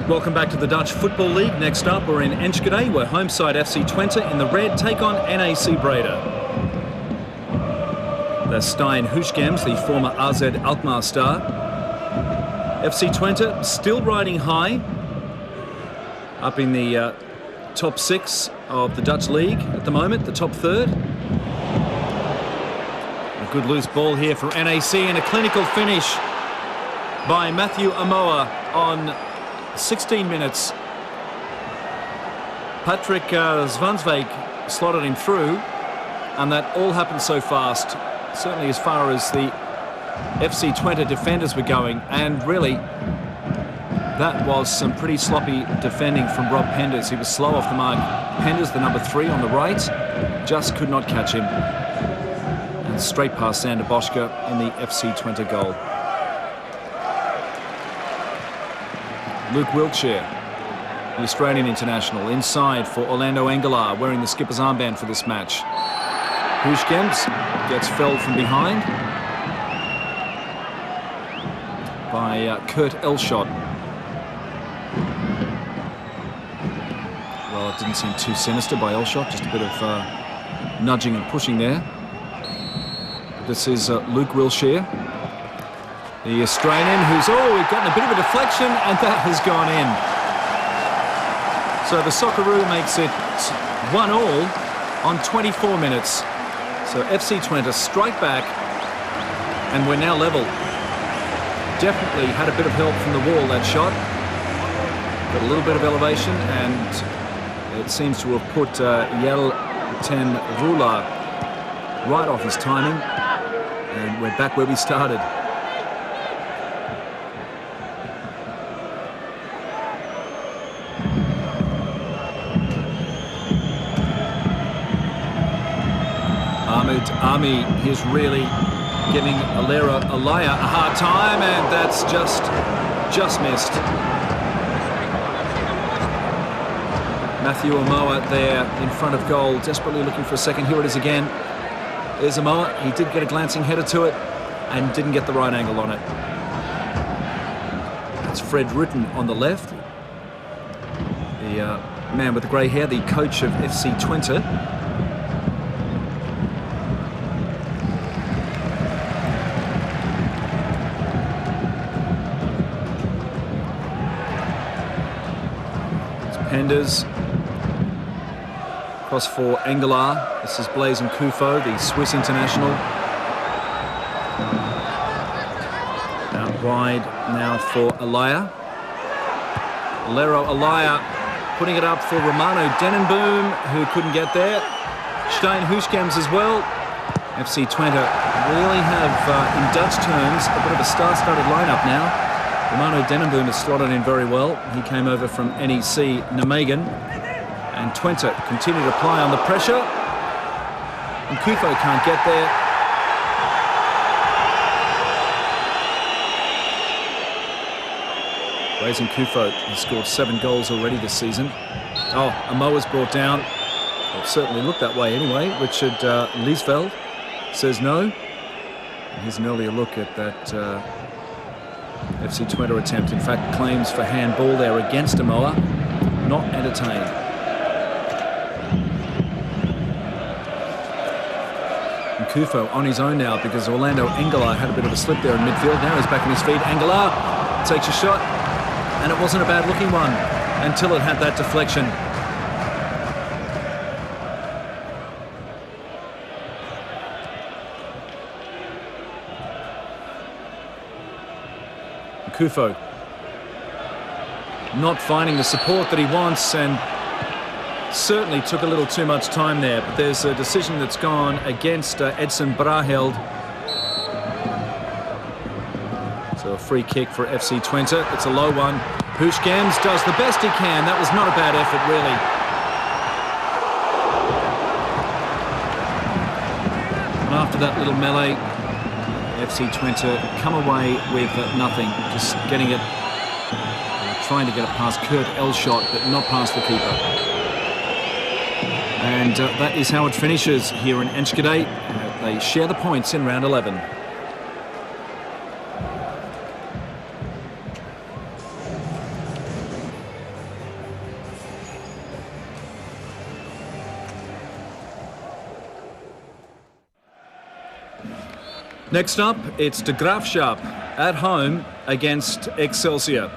Welcome back to the Dutch Football League. Next up, we're in Enschede, where home side FC Twente in the red take on NAC Breda. That's Stijn Huisgems, the former AZ Alkmaar star. FC Twente still riding high, up in the top 6 of the Dutch league at the moment, the top 3rd. A good loose ball here for NAC and a clinical finish by Matthew Amoa on 16 minutes. Patrick Zwanswijk slotted him through, and that all happened so fast, certainly as far as the FC Twente defenders were going, and really that was some pretty sloppy defending from Rob Penders. He was slow off the mark. Penders, the number 3 on the right, just could not catch him, and straight past Sander Boschke in the FC Twente goal. Luke Wiltshire, the Australian international, inside for Orlando Engelaar, wearing the skipper's armband for this match. Huisgems gets felled from behind by Kurt Elshot. Well, it didn't seem too sinister by Elshot, just a bit of nudging and pushing there. This is Luke Wiltshire, the Australian, who's gotten a bit of a deflection, and that has gone in. So the Socceroo makes it 1-1 on 24 minutes. So FC Twente strike back, and we're now level. Definitely had a bit of help from the wall, that shot. Got a little bit of elevation, and it seems to have put Jel ten Rula right off his timing, and we're back where we started. Ami is really giving Alera Alaya a hard time, and that's just missed. Matthew Amoa there in front of goal, desperately looking for a second. Here it is again. There's Amoa. He did get a glancing header to it and didn't get the right angle on it. That's Fred Rutten on the left, the man with the grey hair, the coach of FC Twente. Penders across for Engelaar. This is Blaise Nkufo, the Swiss international. Out wide now for Alaya. Lero Alaya putting it up for Romano Denenboom, who couldn't get there. Stijn Huisgems as well. FC Twente really have, in Dutch terms, a bit of a star-studded lineup now. Romano Denenboom has slotted in very well. He came over from NEC Nijmegen. And Twente continue to apply on the pressure. And Nkufo can't get there. Blaise Nkufo has scored 7 goals already this season. Oh, Amoa's brought down. It certainly looked that way anyway. Richard Liesveld says no. And here's an earlier look at that FC Twente attempt. In fact, claims for handball there against Amoa. Not entertained. Nkufo on his own now because Orlando Engelaar had a bit of a slip there in midfield. Now he's back on his feet. Engelaar takes a shot, and it wasn't a bad looking one until it had that deflection. Nkufo not finding the support that he wants, and certainly took a little too much time there, but there's a decision that's gone against Edson Braheld. So a free kick for FC Twente. It's a low one. Huisgems does the best he can. That was not a bad effort, really. And after that little melee, FC Twente come away with nothing, just getting it, trying to get it past Kurt Elshot, but not past the keeper. And that is how it finishes here in Enschede. They share the points in round 11. Next up, it's De Graafschap at home against Excelsior.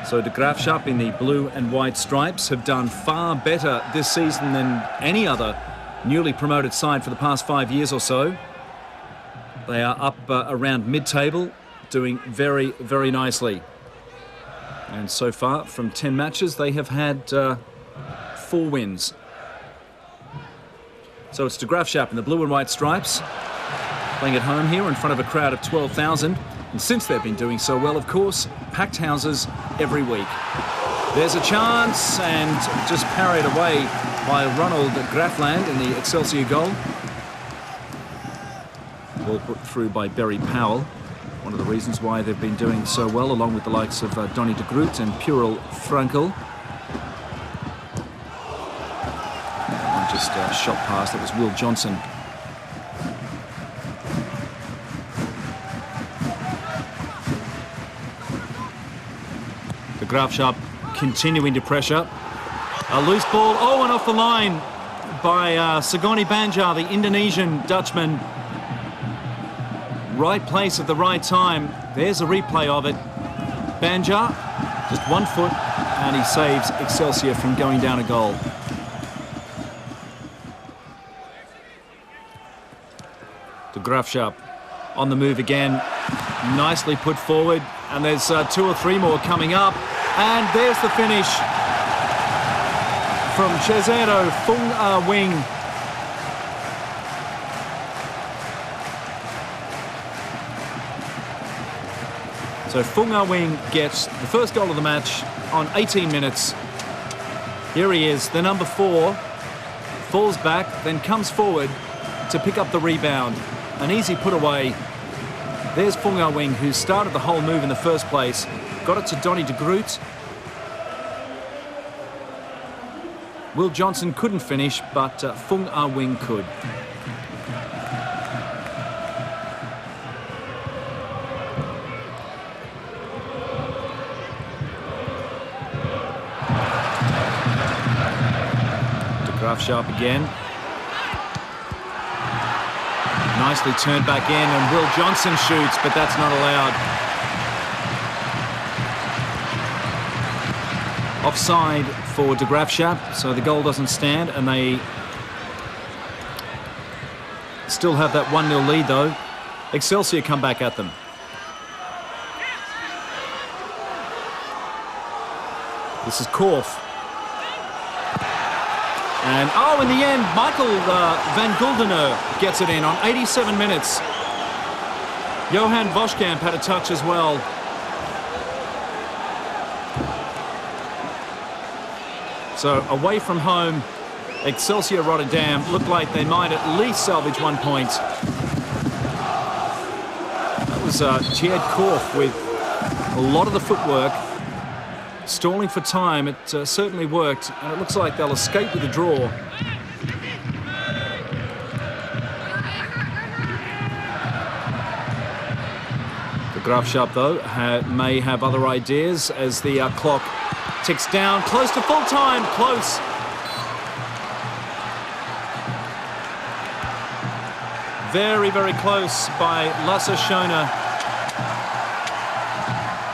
So De Graafschap in the blue and white stripes have done far better this season than any other newly promoted side for the past 5 years or so. They are up around mid-table, doing very, very nicely. And so far, from 10 matches, they have had 4 wins. So it's De Graafschap in the blue and white stripes, playing at home here in front of a crowd of 12,000. And since they've been doing so well, of course, packed houses every week. There's a chance, and just parried away by Ronald Grafland in the Excelsior goal. Ball put through by Barry Powell. One of the reasons why they've been doing so well, along with the likes of Donny de Groot and Purel Frankel. And just shot past, that was Will Johnson. De Graafschap continuing to pressure. A loose ball, oh, and off the line by Sagoni Banjar, the Indonesian Dutchman. Right place at the right time. There's a replay of it. Banjar, just 1 foot, and he saves Excelsior from going down a goal. De Graafschap on the move again. Nicely put forward, and there's 2 or 3 more coming up. And there's the finish from Cesaro Fung Wing. So Fung Wing gets the first goal of the match on 18 minutes. Here he is, the number 4, falls back, then comes forward to pick up the rebound. An easy put away. There's Fung Wing, who started the whole move in the first place. Got it to Donny de Groot. Will Johnson couldn't finish, but Fung Wing could. De Graafschap again. Nicely turned back in, and Will Johnson shoots, but that's not allowed. Offside for De Graafschap, so the goal doesn't stand, and they still have that 1-0 lead though. Excelsior come back at them. This is Korf. And oh, in the end, Michael van Guldener gets it in on 87 minutes. Johan Voskamp had a touch as well. So away from home, Excelsior Rotterdam looked like they might at least salvage 1 point. That was Tjeerd Korf with a lot of the footwork. Stalling for time, it certainly worked, and it looks like they'll escape with a draw. De Graafschap, though, may have other ideas as the clock ticks down. Close to full time, close. Very, very close by Lasse Schöne.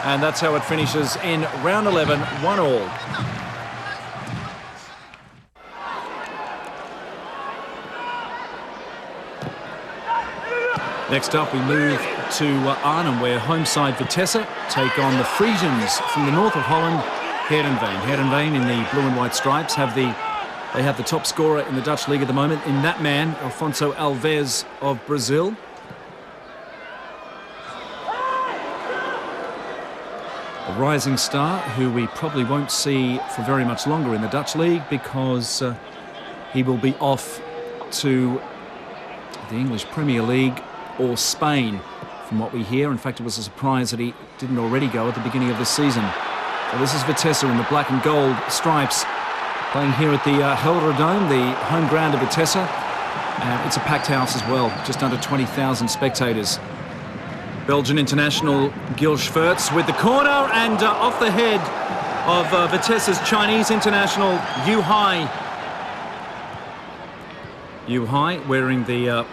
And that's how it finishes in round 11, 1-1. Next up, we move to Arnhem, where home side Vitesse take on the Frisians from the north of Holland, Heerenveen. Heerenveen in the blue and white stripes have the top scorer in the Dutch league at the moment, in that man, Alfonso Alves of Brazil. A rising star who we probably won't see for very much longer in the Dutch league, because he will be off to the English Premier League or Spain, from what we hear. In fact, it was a surprise that he didn't already go at the beginning of this season. So this is Vitesse in the black and gold stripes, playing here at the Helder-Dome, the home ground of Vitesse. It's a packed house as well, just under 20,000 spectators. Belgian international Gil Schwertz with the corner, and off the head of Vitesse's Chinese international Yu Hai. Yu Hai wearing the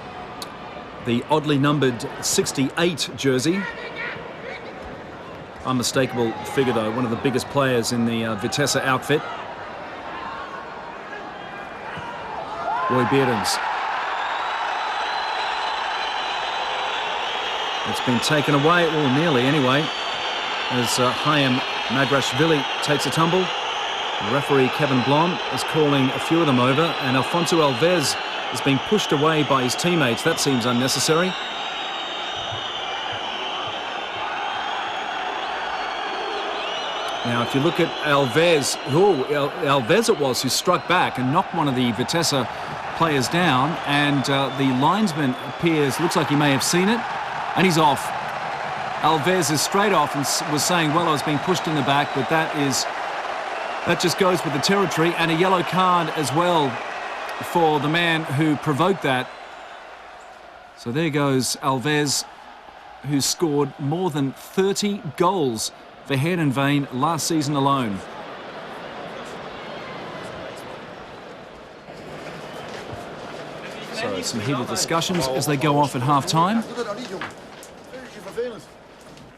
the oddly numbered 68 jersey. Unmistakable figure, though, one of the biggest players in the Vitesse outfit. Roy Beerdens. It's been taken away, or nearly anyway, as Chaim Magrashvili takes a tumble. The referee Kevin Blom is calling a few of them over, and Alfonso Alves is being pushed away by his teammates. That seems unnecessary. Now, if you look at Alves, Alves it was who struck back and knocked one of the Vitesse players down, and the linesman appears, looks like he may have seen it, and he's off. Alves is straight off and was saying, well, I was being pushed in the back, but that just goes with the territory, and a yellow card as well for the man who provoked that. So there goes Alves, who scored more than 30 goals for Heerenveen last season alone. So some heated discussions as they go off at half-time.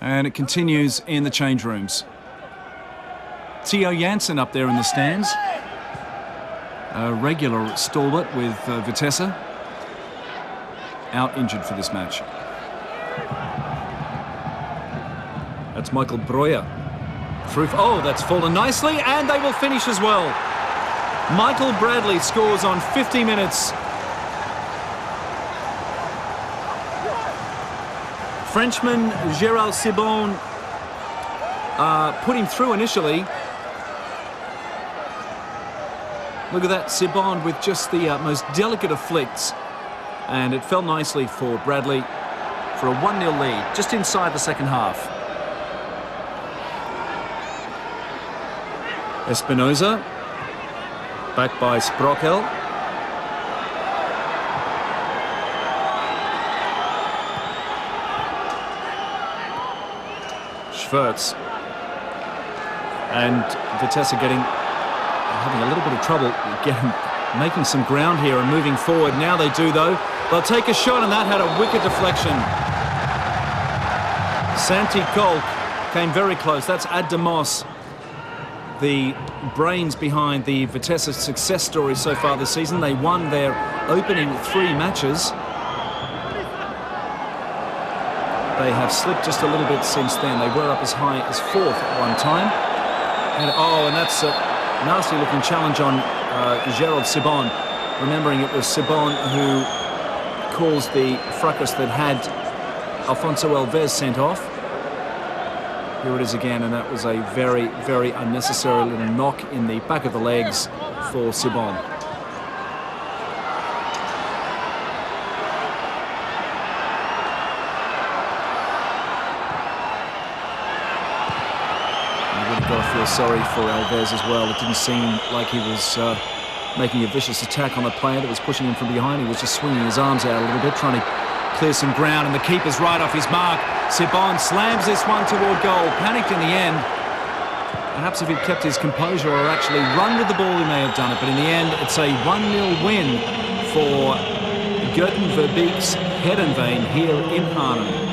And it continues in the change rooms. Theo Jansen up there in the stands. A regular stalwart with Vitesse. Out injured for this match. That's Michael Breuer. Through. Oh, that's fallen nicely, and they will finish as well. Michael Bradley scores on 50 minutes. Frenchman Gérald Sibon put him through initially. Look at that, Sibon with just the most delicate of flicks. And it fell nicely for Bradley for a 1-0 lead, just inside the second half. Espinosa, back by Sprockel. Schwartz. And Vitesse having a little bit of trouble making some ground here and moving forward. Now they do, though. They'll take a shot, and that had a wicked deflection. Santi Kolk came very close. That's Ad de Mos, the brains behind the Vitesse success story so far this season. They won their opening 3 matches. They have slipped just a little bit since then. They were up as high as 4th at one time. And that's a nasty-looking challenge on Gérald Sibon. Remembering it was Sibon who caused the fracas that had Alfonso Alves sent off. Here it is again, and that was a very, very unnecessary little knock in the back of the legs for Sibon. Got to feel sorry for Alves as well. It didn't seem like he was making a vicious attack on the player that was pushing him from behind. He was just swinging his arms out a little bit, trying to clear some ground, and the keeper's right off his mark. Sibon slams this one toward goal. Panicked in the end. Perhaps if he'd kept his composure or actually run with the ball, he may have done it. But in the end, it's a 1-0 win for Gerten Verbeek's Heerenveen here in Arnhem.